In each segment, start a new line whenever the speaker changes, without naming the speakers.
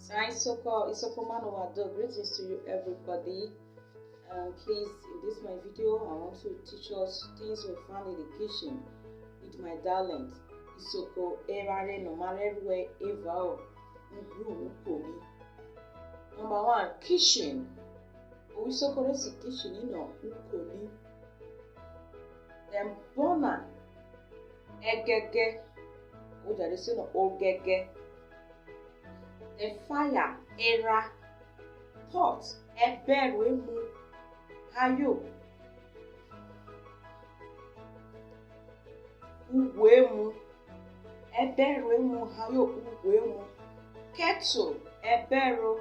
Isoko Manowado. Greetings to you, everybody. Please, in this my video, I want to teach us things we found in the kitchen with my darling Isoko. Erare no marewe evao ngru ukomi. Number one, kitchen. Isoko resi kitchen ino ukomi. Then bona egege. Ojare se no ogege. The fire era pot eberu emu hayo ugwemu eberu emu hayo ugwemu kettle eberu.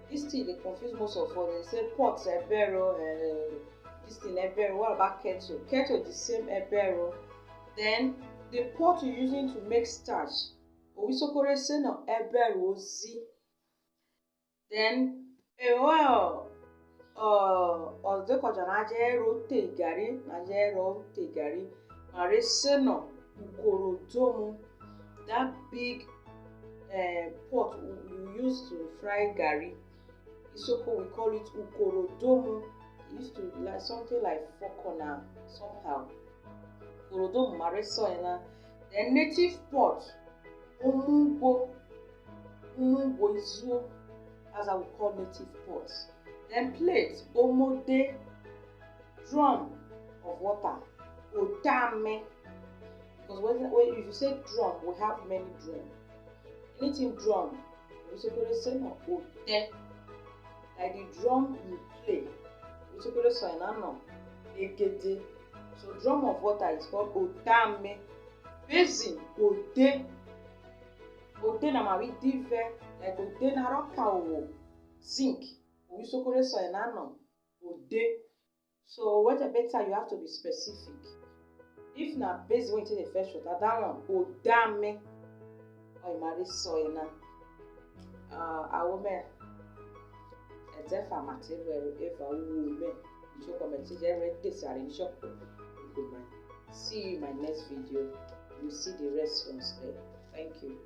This thing they confuse most of us. They say pot eberu, this thing eberu. What about kettle? Kettle the same eberu. Then the pot you're using to make starch. Owisokore se no eberu ozi. Then ọdịkọja na aja ero te gari mare se no ukorodomu, that big pot you use to fry gari. Isoko we call it ukorodomu. It used to be like something like four corner somehow. Ukorodomu mare so ena. Then native pot umugbo izuo, as I would call native pots. Then plate, omode, drum of water, otame. Because when if you say drum, we have many drums. Anything drum, we say no ote. Like the drum you play, we say no egede. So drum of water is called otame. Basin, ode. Ode na mawi dive, like ode na roka owo, zinc. Owisokore so enano, ode. So what a better you have to be specific. If na base when you take the first shot, that one odame. Or imari so ena. Awome. Ezefa material eva ume. Isoko comment red desire in shop. See you in my next video. You see the response there. Thank you.